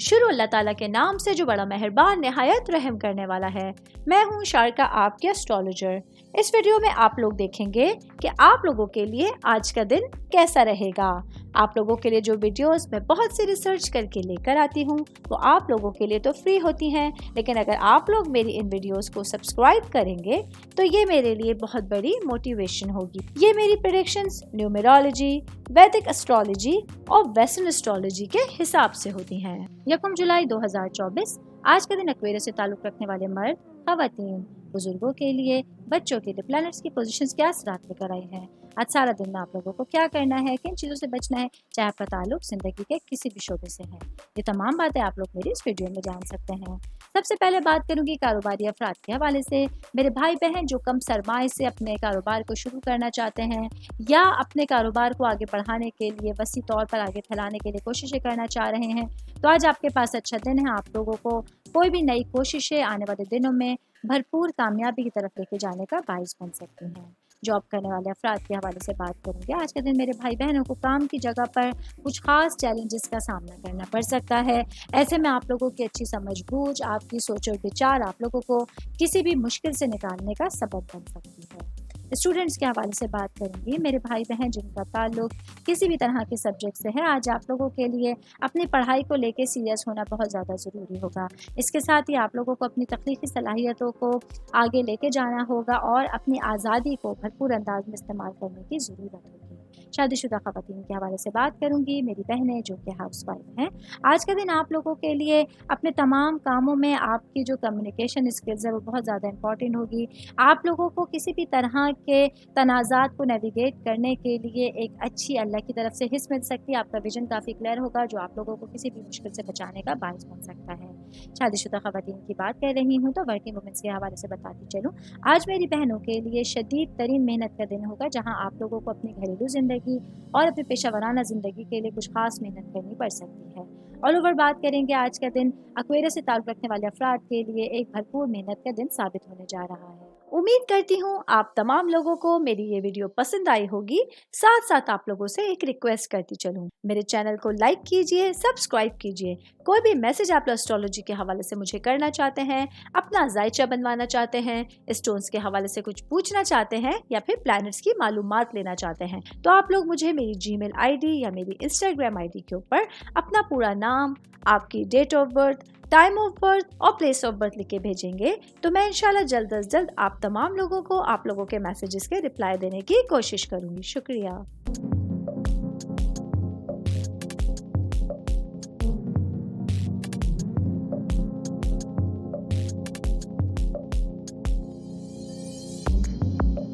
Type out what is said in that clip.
شروع اللہ تعالیٰ کے نام سے جو بڑا مہربان نہایت رحم کرنے والا ہے۔ میں ہوں شارکا، آپ کے اسٹرالوجر۔ اس ویڈیو میں آپ لوگ دیکھیں گے کہ آپ لوگوں کے لیے آج کا دن کیسا رہے گا۔ آپ لوگوں کے لیے جو ویڈیوز میں بہت سی ریسرچ کر کے لے کر آتی ہوں وہ آپ لوگوں کے لیے تو فری ہوتی ہیں، لیکن اگر آپ لوگ میری ان ویڈیوز کو سبسکرائب کریں گے تو یہ میرے لیے بہت بڑی موٹیویشن ہوگی۔ یہ میری پریڈکشنز نیومرولوجی، ویدک اسٹرالوجی اور ویسٹرن اسٹرالوجی کے حساب سے ہوتی ہیں۔ 1 جولائی 2024 آج کا دن ایکویرس سے تعلق رکھنے والے مرد، خواتین، بزرگوں کے لیے، بچوں کے لیے پلانٹس کی پوزیشنز کیا اثرات لے کر آئی ہیں۔ آج سارا دن میں آپ لوگوں کو کیا کرنا ہے، کن چیزوں سے بچنا ہے، چاہے آپ کا تعلق زندگی کے کسی بھی شعبے سے ہے، یہ تمام باتیں آپ لوگ میری اس ویڈیو میں جان سکتے ہیں۔ سب سے پہلے بات کروں گی کاروباری افراد کے حوالے سے۔ میرے بھائی بہن جو کم سرمائے سے اپنے کاروبار کو شروع کرنا چاہتے ہیں یا اپنے کاروبار کو آگے بڑھانے کے لیے وسیع طور پر آگے پھیلانے کے لیے کوششیں کرنا چاہ رہے ہیں، تو آج آپ کے پاس اچھا دن ہے۔ آپ لوگوں کو کوئی بھی نئی کوششیں آنے والے دنوں میں بھرپور کامیابی کی طرف لے کے جانے کا باعث بن سکتی ہیں۔ جاب کرنے والے افراد کے حوالے سے بات کروں گے۔ آج کے دن میرے بھائی بہنوں کو کام کی جگہ پر کچھ خاص چیلنجز کا سامنا کرنا پڑ سکتا ہے۔ ایسے میں آپ لوگوں کی اچھی سمجھ بوجھ، آپ کی سوچ اور وچار آپ لوگوں کو کسی بھی مشکل سے نکالنے کا سبب بن سکتی ہے۔ اسٹوڈنٹس کے حوالے سے بات کروں گی۔ میرے بھائی بہن جن کا تعلق کسی بھی طرح کے سبجیکٹ سے ہے، آج آپ لوگوں کے لیے اپنی پڑھائی کو لے کے سیریس ہونا بہت زیادہ ضروری ہوگا۔ اس کے ساتھ ہی آپ لوگوں کو اپنی تخلیقی صلاحیتوں کو آگے لے کے جانا ہوگا اور اپنی آزادی کو بھرپور انداز میں استعمال کرنے کی ضرورت ہوگی۔ شادی شدہ خواتین کے حوالے سے بات کروں گی۔ میری بہنیں جو کہ ہاؤس وائف ہیں، آج کا دن آپ لوگوں کے لیے اپنے تمام کاموں میں آپ کی جو کمیونیکیشن اسکلز ہے وہ بہت زیادہ امپورٹنٹ ہوگی۔ آپ لوگوں کو کسی بھی طرح کے تنازعات کو نیویگیٹ کرنے کے لیے ایک اچھی اللہ کی طرف سے حص مل سکتی ہے۔ آپ کا ویژن کافی کلیئر ہوگا جو آپ لوگوں کو کسی بھی مشکل سے بچانے کا باعث بن سکتا ہے۔ شادی شدہ خواتین کی بات کر رہی ہوں تو ورکنگ وومنس کے حوالے سے بتاتی چلوں، آج میری بہنوں کے لیے شدید ترین محنت کا دن ہوگا، جہاں آپ لوگوں کو اپنی گھریلو زندگی اور اپنی پیشہ ورانہ زندگی کے لیے کچھ خاص محنت کرنی پڑ سکتی ہے۔ آل اوور بات کریں گے، آج کا دن ایکویرس سے تعلق رکھنے والے افراد کے لیے ایک بھرپور محنت کا دن ثابت ہونے جا رہا ہے۔ امید کرتی ہوں آپ تمام لوگوں کو میری یہ ویڈیو پسند آئی ہوگی۔ ساتھ ساتھ آپ لوگوں سے ایک ریکویسٹ کرتی چلوں، میرے چینل کو لائک کیجئے، سبسکرائب کیجئے۔ کوئی بھی میسج آپ اسٹرالوجی کے حوالے سے مجھے کرنا چاہتے ہیں، اپنا ذائچہ بنوانا چاہتے ہیں، اسٹونز کے حوالے سے کچھ پوچھنا چاہتے ہیں یا پھر پلانٹس کی معلومات لینا چاہتے ہیں، تو آپ لوگ مجھے میری جی میل آئی ڈی یا میری انسٹاگرام آئی ڈی کے اوپر اپنا پورا نام، آپ کی date of birth, time of birth اور پلیس آف برتھ لکھ کے بھیجیں گے تو میں انشاءاللہ جلد از جلد آپ تمام لوگوں کو آپ لوگوں کے میسیجز کے رپلائی دینے کی کوشش کروں گی۔ شکریہ۔